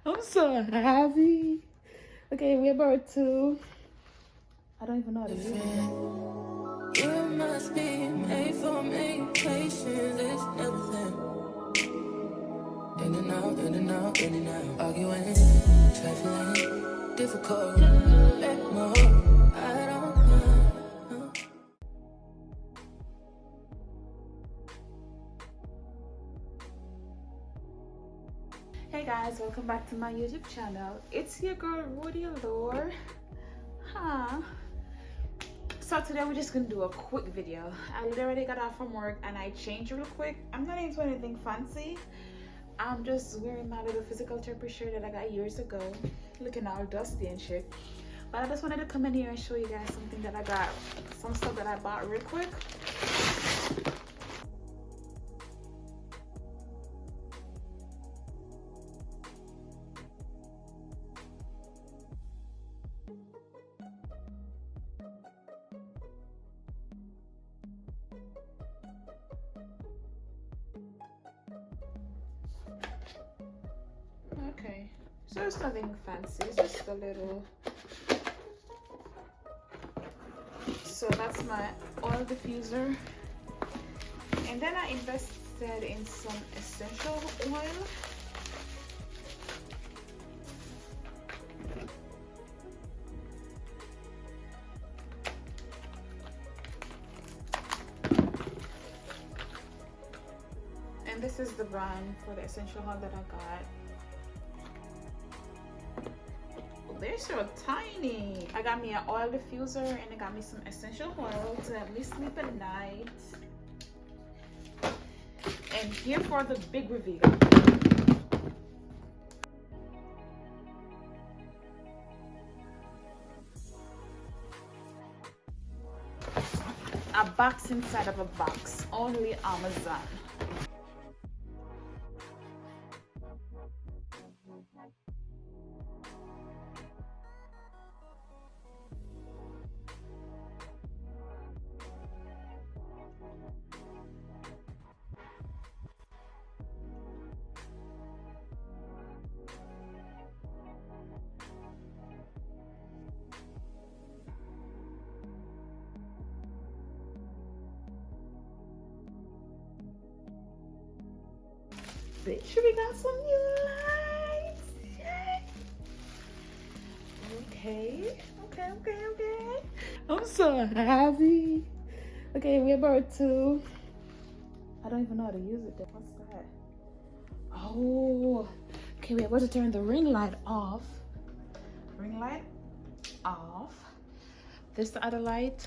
I'm so happy. Okay, we're about to. I don't even know how to use it. You must be made for me. Patience is everything. In and out, in and out, in and out. Arguing, trifling, difficult. Let more. I don't know. Hey guys, welcome back to my YouTube channel. It's your girl Rudy Allure. So today we're just gonna do a quick video. I literally got off from work and I changed real quick. I'm not into anything fancy. I'm just wearing my little physical therapy shirt that I got years ago, looking all dusty and shit. But I just wanted to come in here and show you guys something that I got, some stuff that I bought real quick. Okay, so it's nothing fancy, it's just a little. So that's my oil diffuser, and then I invested in some essential oil. And this is the brand for the essential oil that I got. They're so tiny. I got me an oil diffuser and I got me some essential oil to help me sleep at night. And here for the big reveal. A box inside of a box, only Amazon. Bitch, we got some new lights. Yay. Okay. I'm so happy. Okay, we're about to. I don't even know how to use it. What's that? Oh, okay, we're about to turn the ring light off. Ring light off. This the other light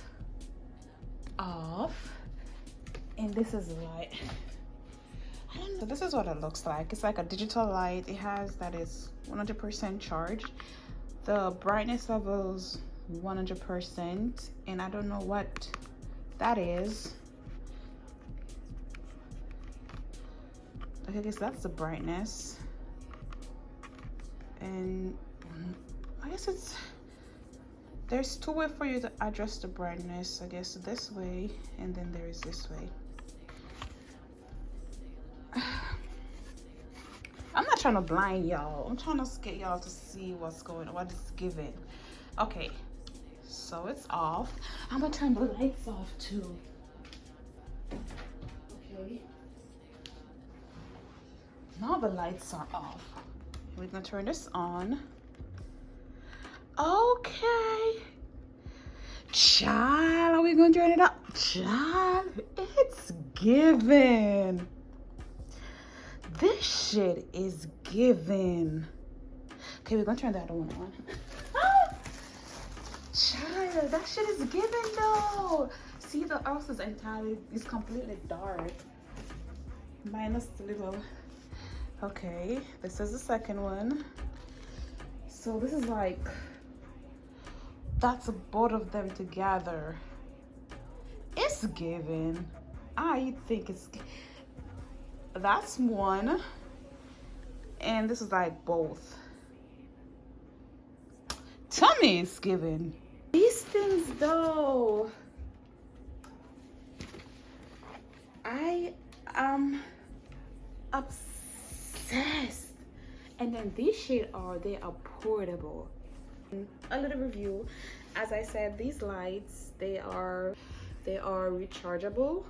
off. And this is the light. I don't know. So this is what it looks like. It's like a digital light. It has that is 100% charged. The brightness level is 100%, and I don't know what that is. Okay, I guess that's the brightness. And I guess there's two ways for you to adjust the brightness. I guess this way, and then there is this way. I'm not trying to blind y'all. I'm trying to get y'all to see what's going on, what it's giving. Okay, so it's off. I'm gonna turn the lights off too. Okay. Now the lights are off. We're gonna turn this on. Okay. Child, are we gonna turn it up? Child, it's giving. This shit is giving. Okay, we're gonna turn that one on. Ah! Child, that shit is giving though. See, the house is entirely, it's completely dark. Minus the little. Okay, this is the second one. So this is like, that's both of them together. It's giving. I think it's. That's one, and this is like both. Tell me it's giving. These things though, I am obsessed. And then these shit they are portable. A little review. As I said, these lights, they are rechargeable.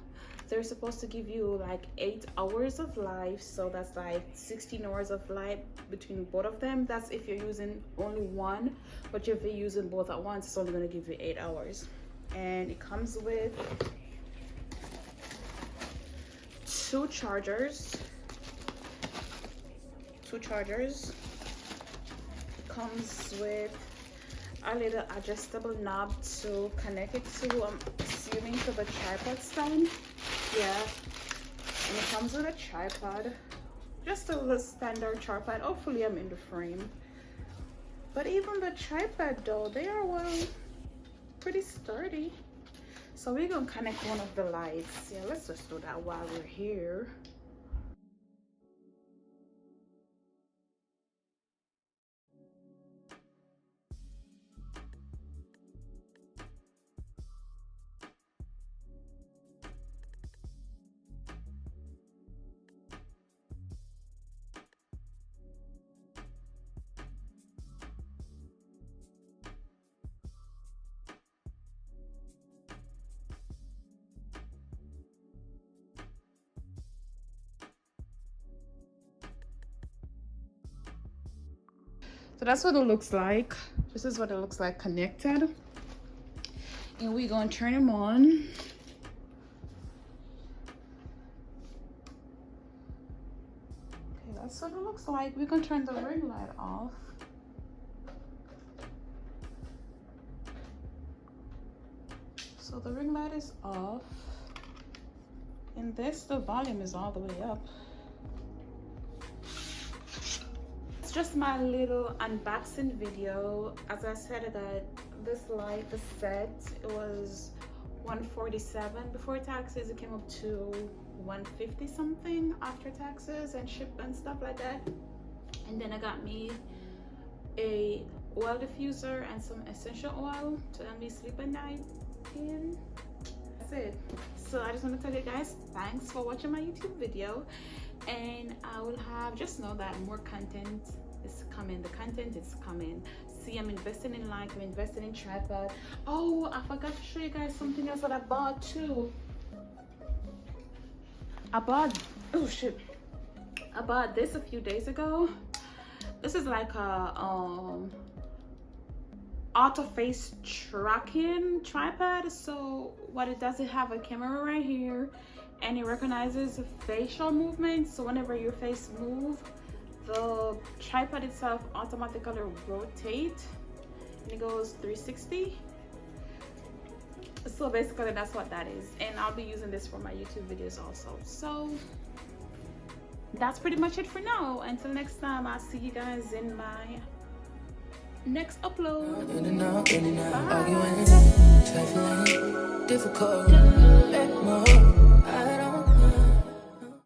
They're supposed to give you like 8 hours of life, so that's like 16 hours of light between both of them. That's if you're using only one, but if you're using both at once, it's only going to give you 8 hours. And it comes with 2 chargers. Comes with a little adjustable knob to connect it to, I'm assuming, to the tripod stand. Yeah, and it comes with a tripod, just a little standard tripod. Hopefully I'm in the frame. But even the tripod though, they are, well, pretty sturdy. So we're gonna connect one of the lights. Yeah, let's just do that while we're here. So that's what it looks like. This is what it looks like connected. And we're gonna turn them on. Okay, that's what it looks like. We're gonna turn the ring light off. So the ring light is off. And this, the volume is all the way up. Just my little unboxing video. As I said, I got this light, the set, it was $147 before taxes. It came up to $150 something after taxes and ship and stuff like that. And then I got me a oil diffuser and some essential oil to help me sleep at night. And that's it. So I just want to tell you guys, thanks for watching my YouTube video, and I will have, just know that more content is coming. The content is coming. See, I'm investing in light, I'm investing in tripod. Oh, I forgot to show you guys something else that I bought too. I bought this a few days ago. This is like a auto face tracking tripod. So what it does, it have a camera right here, and it recognizes facial movements. So whenever your face move, the tripod itself automatically rotate, and it goes 360. So basically that's what that is, and I'll be using this for my YouTube videos also. So that's pretty much it for now. Until next time, I'll see you guys in my next upload. In and out, arguing, trifling, difficult.